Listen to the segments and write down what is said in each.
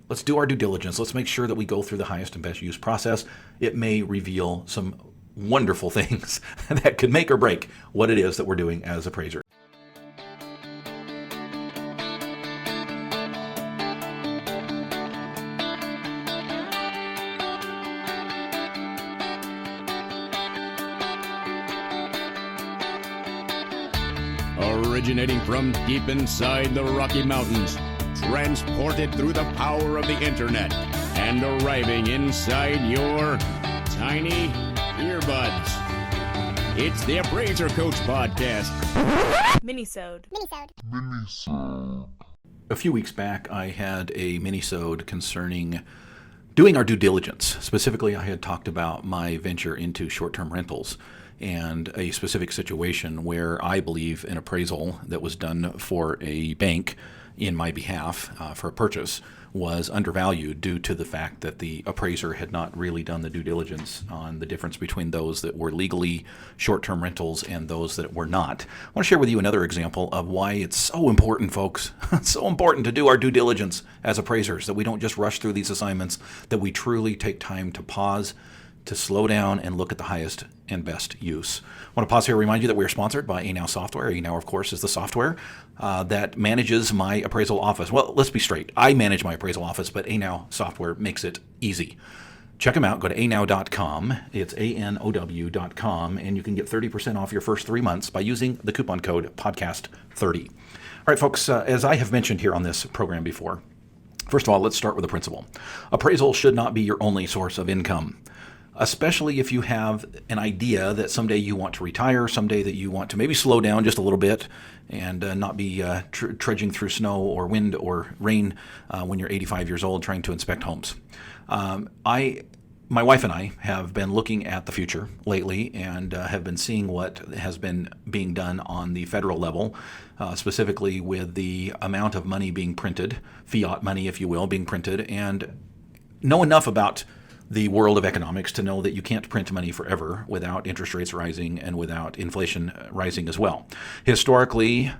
Let's do our due diligence. Let's make sure that we go through the highest and best use process. It may reveal some wonderful things that could make or break what it is that we're doing as appraisers. Originating from deep inside the Rocky Mountains, transported through the power of the internet, and arriving inside your tiny earbuds. It's the Appraiser Coach Podcast. Minisode. A few weeks back, I had a minisode concerning doing our due diligence. Specifically, I had talked about my venture into short-term rentals and a specific situation where I believe an appraisal that was done for a bank in my behalf for a purchase was undervalued due to the fact that the appraiser had not really done the due diligence on the difference between those that were legally short-term rentals and those that were not. I want to share with you another example of why it's so important, folks. It's so important to do our due diligence as appraisers, that we don't just rush through these assignments, that we truly take time to pause, to slow down and look at the highest and best use. I want to pause here and remind you that we are sponsored by ANow Software. ANow, of course, is the software that manages my appraisal office. Well, let's be straight. I manage my appraisal office, but ANow Software makes it easy. Check them out. Go to anow.com. It's anow.com, and you can get 30% off your first 3 months by using the coupon code podcast30. All right, folks, as I have mentioned here on this program before, first of all, let's start with the principle. Appraisal should not be your only source of income, especially if you have an idea that someday you want to retire, someday that you want to maybe slow down just a little bit and not be trudging through snow or wind or rain when you're 85 years old trying to inspect homes. My wife and I have been looking at the future lately and have been seeing what has been being done on the federal level, specifically with the amount of money being printed, fiat money, if you will, being printed, and know enough about the world of economics to know that you can't print money forever without interest rates rising and without inflation rising as well. Historically,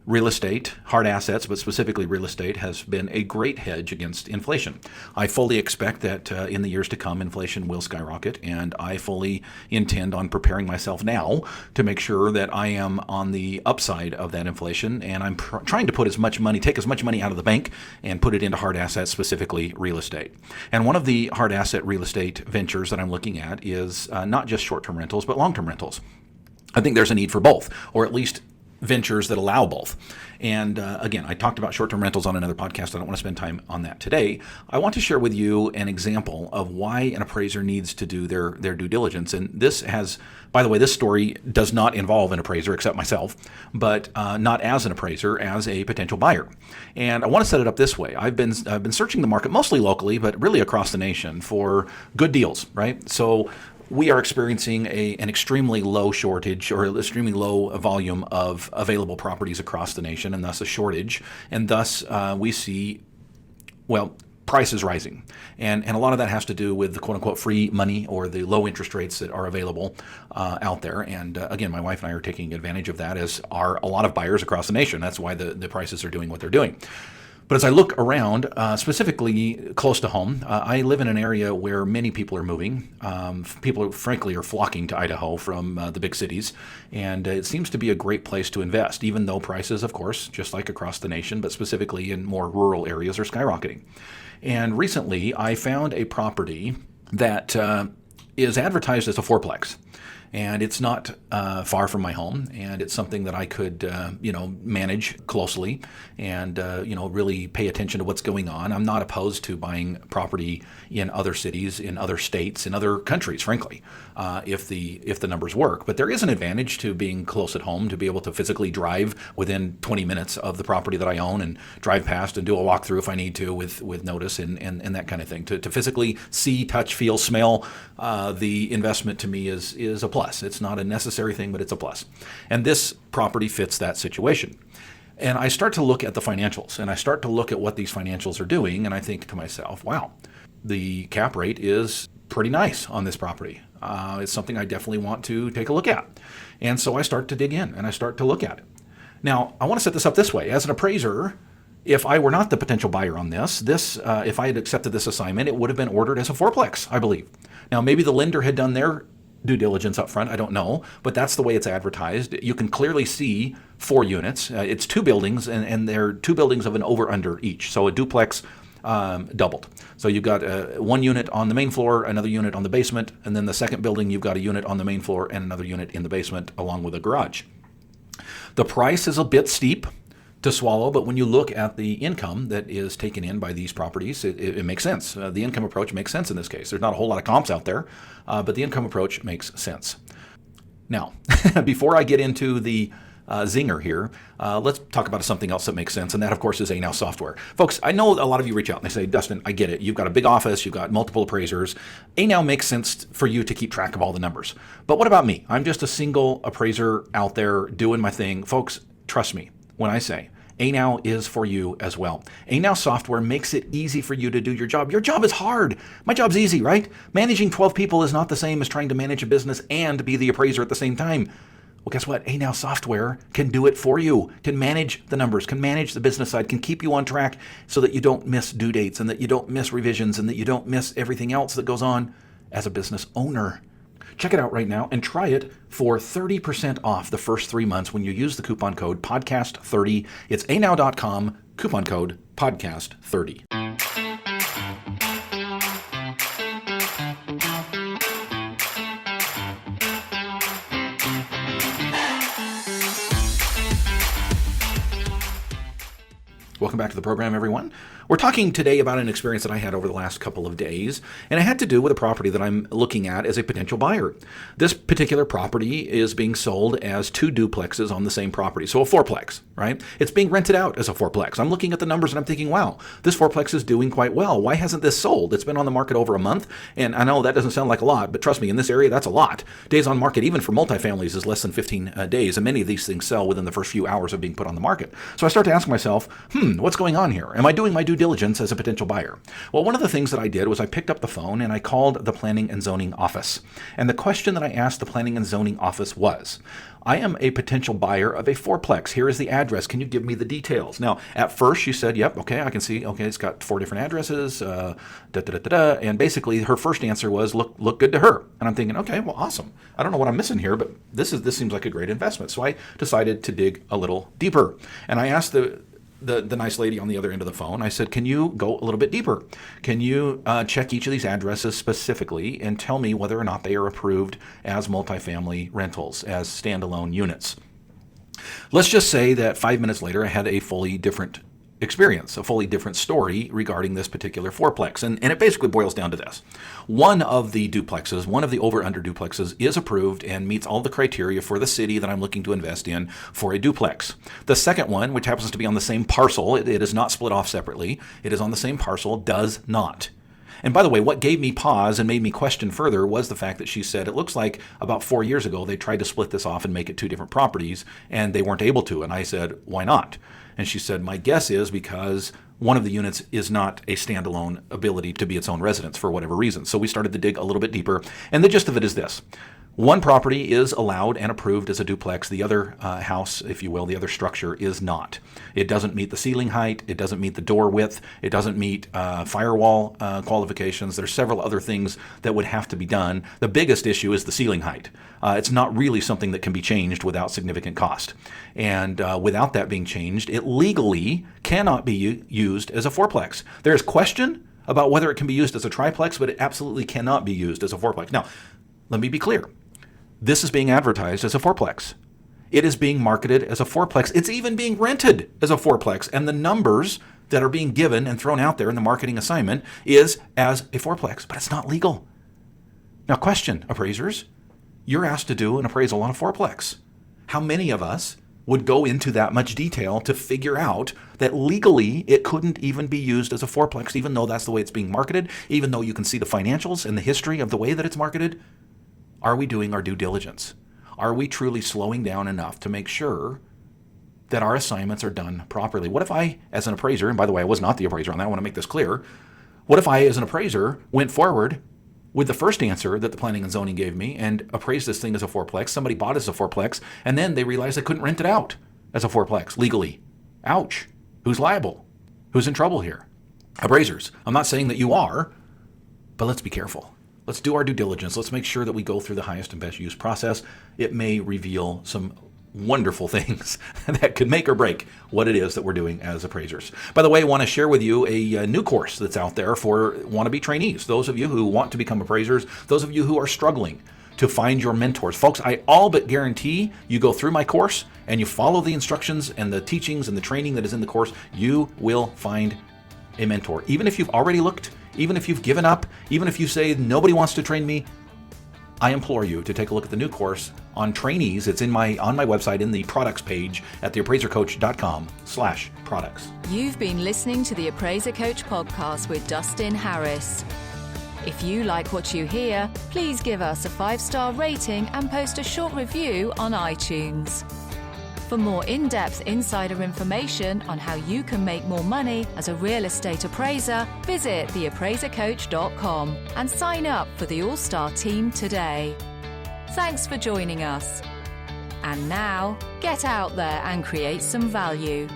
real estate, hard assets, but specifically real estate, has been a great hedge against inflation. I fully expect that in the years to come, inflation will skyrocket, and I fully intend on preparing myself now to make sure that I am on the upside of that inflation, and I'm trying to put as much money, take as much money out of the bank and put it into hard assets, specifically real estate. And one of the hard asset real estate ventures that I'm looking at is not just short-term rentals, but long-term rentals. I think there's a need for both, or at least ventures that allow both. And again, I talked about short-term rentals on another podcast. I don't want to spend time on that today. I want to share with you an example of why an appraiser needs to do their due diligence. And this has, by the way, this story does not involve an appraiser except myself, but not as an appraiser, as a potential buyer. And I want to set it up this way. I've been searching the market, mostly locally, but really across the nation, for good deals, right? So we are experiencing an extremely low shortage or extremely low volume of available properties across the nation, and thus a shortage. And thus we see, prices rising. And a lot of that has to do with the quote-unquote free money or the low interest rates that are available out there. And again, my wife and I are taking advantage of that, as are a lot of buyers across the nation. That's why the prices are doing what they're doing. But as I look around, specifically close to home, I live in an area where many people are moving. People, frankly, are flocking to Idaho from the big cities, and it seems to be a great place to invest, even though prices, of course, just like across the nation, but specifically in more rural areas, are skyrocketing. And recently, I found a property that is advertised as a fourplex. And it's not far from my home, and it's something that I could, manage closely and, really pay attention to what's going on. I'm not opposed to buying property in other cities, in other states, in other countries, frankly, if the numbers work. But there is an advantage to being close at home, to be able to physically drive within 20 minutes of the property that I own and drive past and do a walkthrough if I need to with notice and that kind of thing. To physically see, touch, feel, smell the investment to me is a plus. It's not a necessary thing, but it's a plus. And this property fits that situation. And I start to look at the financials, and I start to look at what these financials are doing, and I think to myself, wow, the cap rate is pretty nice on this property. It's something I definitely want to take a look at. And so I start to dig in, and I start to look at it. Now, I want to set this up this way. As an appraiser, If I were not the potential buyer on this, if I had accepted this assignment, it would have been ordered as a fourplex, I believe. Now, maybe the lender had done their due diligence up front, I don't know, but that's the way it's advertised. You can clearly see 4 units. It's 2 buildings, and they're 2 buildings of an over-under each, so a duplex doubled. So you've got 1 unit on the main floor, another unit on the basement, and then the second building, you've got a unit on the main floor and another unit in the basement, along with a garage. The price is a bit steep to swallow, but when you look at the income that is taken in by these properties, it makes sense. The income approach makes sense in this case. There's not a whole lot of comps out there, but the income approach makes sense. Now, before I get into the zinger here, let's talk about something else that makes sense, and that, of course, is Anow software. Folks, I know a lot of you reach out and they say, Dustin, I get it. You've got a big office. You've got multiple appraisers. Anow makes sense for you to keep track of all the numbers. But what about me? I'm just a single appraiser out there doing my thing. Folks, trust me when I say Anow is for you as well. Anow software makes it easy for you to do your job. Your job is hard. My job's easy, right? Managing 12 people is not the same as trying to manage a business and be the appraiser at the same time. Well, guess what? Anow software can do it for you, can manage the numbers, can manage the business side, can keep you on track so that you don't miss due dates and that you don't miss revisions and that you don't miss everything else that goes on as a business owner. Check it out right now and try it for 30% off the first 3 months when you use the coupon code podcast30. It's anow.com, coupon code podcast30. Welcome back to the program, everyone. We're talking today about an experience that I had over the last couple of days, and it had to do with a property that I'm looking at as a potential buyer. This particular property is being sold as 2 duplexes on the same property, so a fourplex, right? It's being rented out as a fourplex. I'm looking at the numbers and I'm thinking, wow, this fourplex is doing quite well. Why hasn't this sold? It's been on the market over a month, and I know that doesn't sound like a lot, but trust me, in this area, that's a lot. Days on market, even for multifamilies, is less than 15 days, and many of these things sell within the first few hours of being put on the market. So I start to ask myself, what's going on here? Am I doing my due diligence as a potential buyer? Well, one of the things that I did was I picked up the phone and I called the Planning and Zoning office. And the question that I asked the Planning and Zoning office was, I am a potential buyer of a fourplex. Here is the address. Can you give me the details? Now, at first she said, yep, okay, I can see. Okay, it's got 4 different addresses, and basically her first answer was, look good to her. And I'm thinking, okay, well, awesome. I don't know what I'm missing here, but this seems like a great investment. So I decided to dig a little deeper. And I asked the nice lady on the other end of the phone, I said, can you go a little bit deeper? Can you check each of these addresses specifically and tell me whether or not they are approved as multifamily rentals, as standalone units? Let's just say that 5 minutes later, I had a fully different experience, a fully different story regarding this particular fourplex. And it basically boils down to this. One of the duplexes, one of the over-under duplexes is approved and meets all the criteria for the city that I'm looking to invest in for a duplex. The second one, which happens to be on the same parcel, it is not split off separately, it is on the same parcel, does not. And by the way, what gave me pause and made me question further was the fact that she said it looks like about 4 years ago they tried to split this off and make it 2 different properties, and they weren't able to. And I said, why not? And she said, my guess is because one of the units is not a standalone ability to be its own residence for whatever reason. So we started to dig a little bit deeper. And the gist of it is this. One property is allowed and approved as a duplex. The other house, if you will, the other structure is not. It doesn't meet the ceiling height. It doesn't meet the door width. It doesn't meet firewall qualifications. There's several other things that would have to be done. The biggest issue is the ceiling height. It's not really something that can be changed without significant cost. And without that being changed, it legally cannot be used as a fourplex. There's question about whether it can be used as a triplex, but it absolutely cannot be used as a fourplex. Now, let me be clear. This is being advertised as a fourplex. It is being marketed as a fourplex. It's even being rented as a fourplex. And the numbers that are being given and thrown out there in the marketing assignment is as a fourplex, but it's not legal. Now, question, appraisers. You're asked to do an appraisal on a fourplex. How many of us would go into that much detail to figure out that legally it couldn't even be used as a fourplex, even though that's the way it's being marketed, even though you can see the financials and the history of the way that it's marketed? Are we doing our due diligence? Are we truly slowing down enough to make sure that our assignments are done properly? What if I, as an appraiser, and by the way, I was not the appraiser on that, I want to make this clear. What if I, as an appraiser, went forward with the first answer that the planning and zoning gave me and appraised this thing as a fourplex, somebody bought it as a fourplex, and then they realized they couldn't rent it out as a fourplex legally? Ouch. Who's liable? who's in trouble here. Appraisers, I'm not saying that you are, but let's be careful. Let's do our due diligence. Let's make sure that we go through the highest and best use process. It may reveal some wonderful things that could make or break what it is that we're doing as appraisers. By the way, I want to share with you a new course that's out there for wannabe trainees, those of you who want to become appraisers, those of you who are struggling to find your mentors. Folks, I all but guarantee you go through my course and you follow the instructions and the teachings and the training that is in the course, you will find a mentor. Even if you've already looked, even if you've given up, even if you say nobody wants to train me, I implore you to take a look at the new course on trainees. It's on my website in the products page at theappraisercoach.com/products. You've been listening to the Appraiser Coach podcast with Dustin Harris. If you like what you hear, please give us a 5-star rating and post a short review on iTunes. For more in-depth insider information on how you can make more money as a real estate appraiser, visit theappraisercoach.com and sign up for the All-Star team today. Thanks for joining us. And now, get out there and create some value.